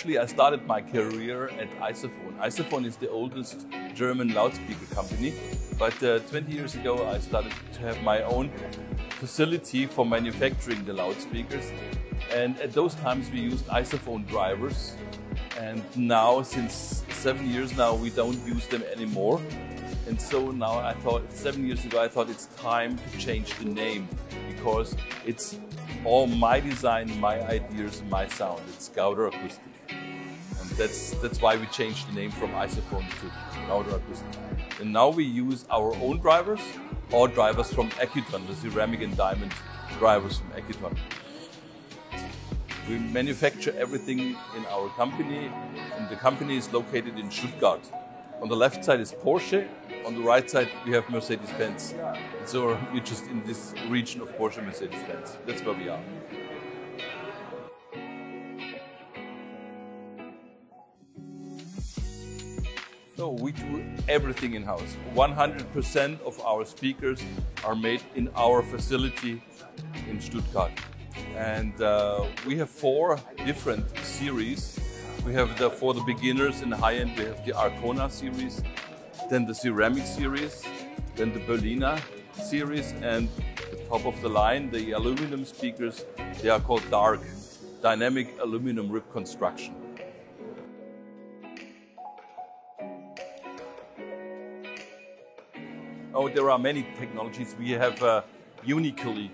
Actually, I started my career at Isophone. Isophone is the oldest German loudspeaker company, but 20 years ago I started to have my own facility for manufacturing the loudspeakers. And at those times we used Isophone drivers, and now since 7 years now we don't use them anymore. And so now I thought, 7 years ago I thought it's time to change the name, because it's all my design, my ideas, my sound. It's Gauder Akustik. And that's why we changed the name from Isophone to Gauder Akustik. And now we use our own drivers or drivers from Accuton, the ceramic and diamond drivers from Accuton. We manufacture everything in our company, and the company is located in Stuttgart. On the left side is Porsche, on the right side we have Mercedes-Benz. So we're just in this region of Porsche, Mercedes-Benz. That's where we are. So we do everything in-house. 100% of our speakers are made in our facility in Stuttgart. And we have 4 different series. We have for the beginners in the high-end, we have the Arcona series, then the ceramic series, then the Berliner series, and the top of the line, the aluminum speakers, they are called DARC, Dynamic Aluminum Rib Construction. Oh, there are many technologies we have uniquely.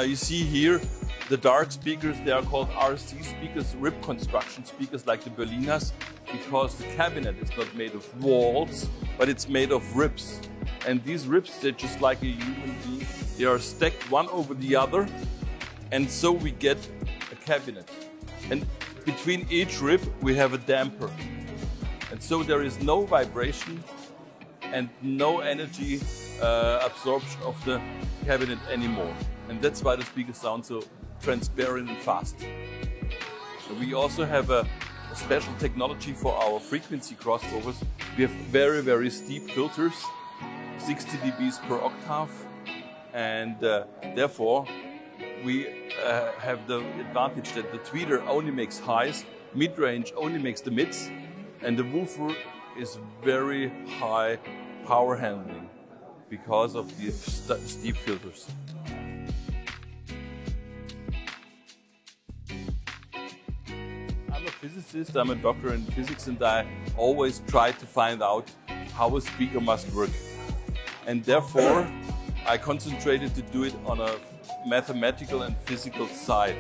You see here the DARC speakers, they are called RC speakers, rib construction speakers like the Berliners, because the cabinet is not made of walls, but it's made of ribs. And these ribs, they're just like a human being. They are stacked one over the other, and so we get a cabinet. And between each rib, we have a damper. And so there is no vibration and no energy absorption of the cabinet anymore. And that's why the speakers sound so transparent and fast. We also have a special technology for our frequency crossovers. We have very, very steep filters, 60 dBs per octave, and therefore we have the advantage that the tweeter only makes highs, mid-range only makes the mids, and the woofer is very high power handling because of the steep filters. I'm a physicist, I'm a doctor in physics, and I always try to find out how a speaker must work. And therefore, I concentrated to do it on a mathematical and physical side.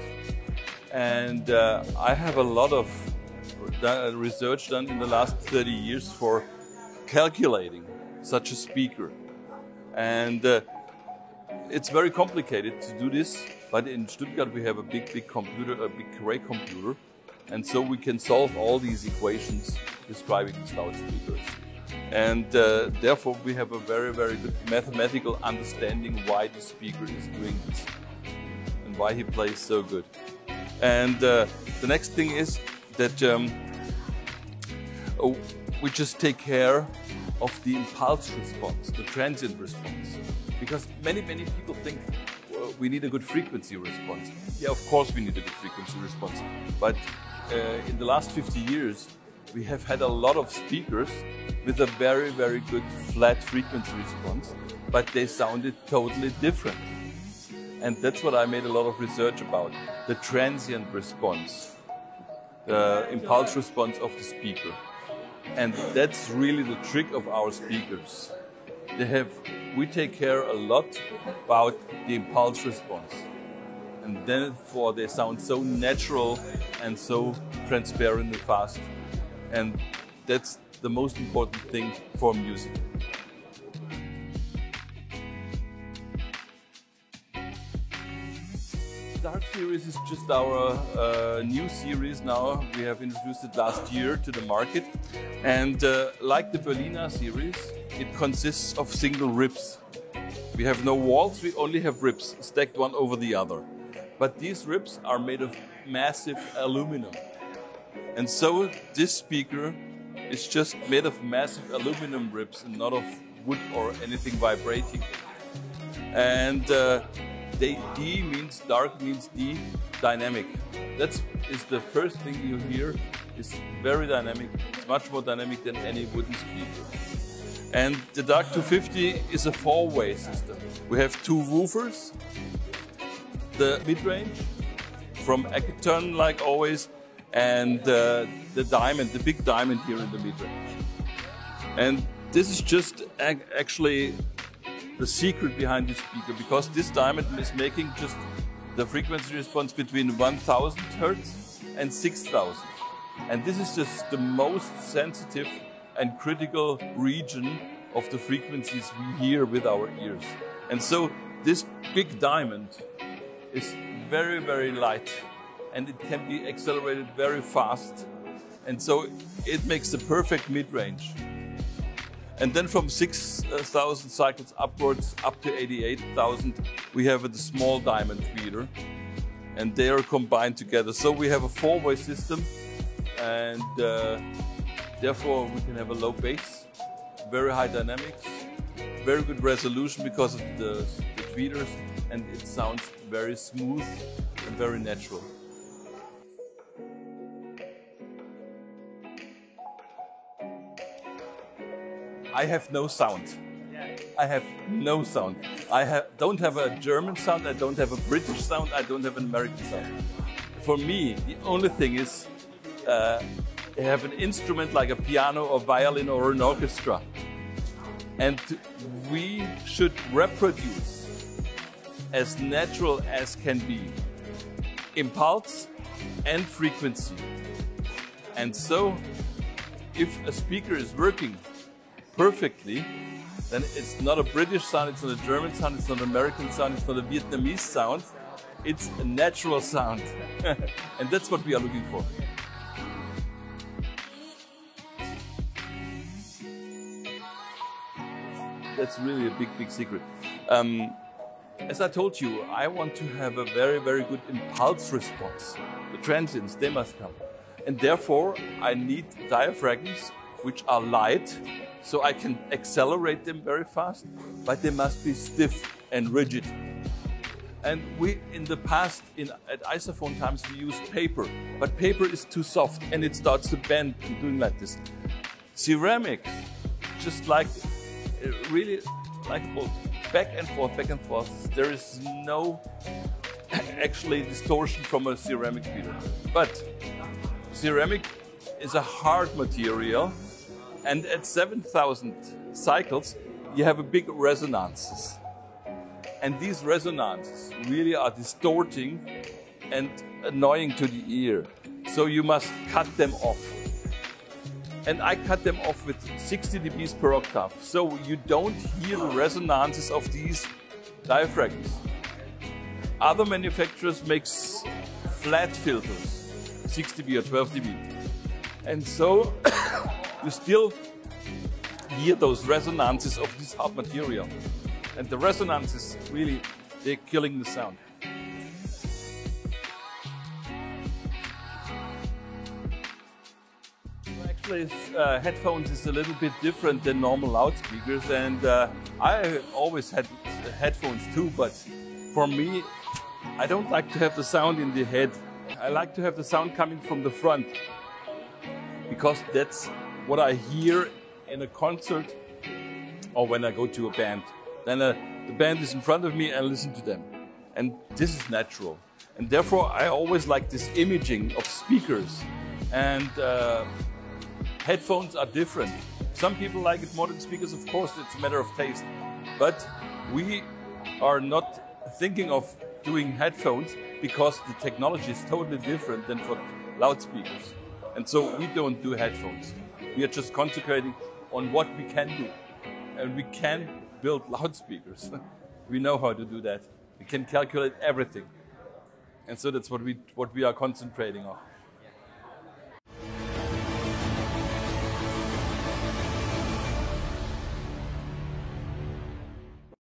And I have a lot of research done in the last 30 years for calculating such a speaker. And it's very complicated to do this, but in Stuttgart we have a big computer, a big array computer, and so we can solve all these equations describing these loudspeakers. And therefore we have a very, very good mathematical understanding why the speaker is doing this and why he plays so good. And the next thing is that we just take care of the impulse response, the transient response. Because many people think we need a good frequency response. Yeah, of course we need a good frequency response. But in the last 50 years, we have had a lot of speakers with a very, very good flat frequency response, but they sounded totally different. And that's what I made a lot of research about, the transient response, the impulse response of the speaker. And that's really the trick of our speakers. We take care a lot about the impulse response. And therefore they sound so natural and so transparent and fast. And that's the most important thing for music. DARC series is just our new series now. We have introduced it last year to the market. And like the Berliner series, it consists of single ribs. We have no walls, we only have ribs stacked one over the other. But these ribs are made of massive aluminum. And so this speaker is just made of massive aluminum ribs and not of wood or anything vibrating. And D means DARC means D, dynamic. That is the first thing you hear is very dynamic. It's much more dynamic than any wooden speaker. And the DARC 250 is a four-way system. We have two woofers, the mid-range from Ekiton, like always, and the diamond, the big diamond here in the mid-range. And this is just actually the secret behind this speaker, because this diamond is making just the frequency response between 1000 Hertz and 6000. And this is just the most sensitive and critical region of the frequencies we hear with our ears. And so this big diamond is very, very light, and it can be accelerated very fast. And so it makes the perfect mid-range. And then from 6,000 cycles upwards, up to 88,000, we have the small diamond tweeter, and they are combined together. So we have a four-way system, and therefore we can have a low bass, very high dynamics, very good resolution because of the tweeters, and it sounds very smooth and very natural. I have no sound. I have no sound. Don't have a German sound, I don't have a British sound, I don't have an American sound. For me, the only thing is have an instrument like a piano or violin or an orchestra. And we should reproduce as natural as can be impulse and frequency. And so if a speaker is working perfectly, then it's not a British sound, it's not a German sound, it's not an American sound, it's not a Vietnamese sound, it's a natural sound. And that's what we are looking for. That's really a big, big secret. As I told you, I want to have a very, very good impulse response. The transients, they must come. And therefore, I need diaphragms which are light, so I can accelerate them very fast, but they must be stiff and rigid. And we, in the past, at isophone times, we used paper, but paper is too soft and it starts to bend and doing like this. Ceramics, just like, really like both, back and forth. There is no actually distortion from a ceramic tweeter. But ceramic is a hard material, and at 7,000 cycles, you have a big resonances. And these resonances really are distorting and annoying to the ear. So you must cut them off. And I cut them off with 60 dBs per octave. So you don't hear the resonances of these diaphragms. Other manufacturers make flat filters, 6 dB or 12 dB. And so you still hear those resonances of this hard material. And the resonances, really, they're killing the sound. Actually, headphones is a little bit different than normal loudspeakers, and I always had headphones too, but for me, I don't like to have the sound in the head. I like to have the sound coming from the front, because that's what I hear in a concert or when I go to a band. Then the band is in front of me and I listen to them. And this is natural. And therefore I always like this imaging of speakers. And headphones are different. Some people like it more than speakers, of course, it's a matter of taste. But we are not thinking of doing headphones because the technology is totally different than for loudspeakers. And so we don't do headphones. We are just concentrating on what we can do. And we can build loudspeakers. We know how to do that. We can calculate everything. And so that's what we are concentrating on.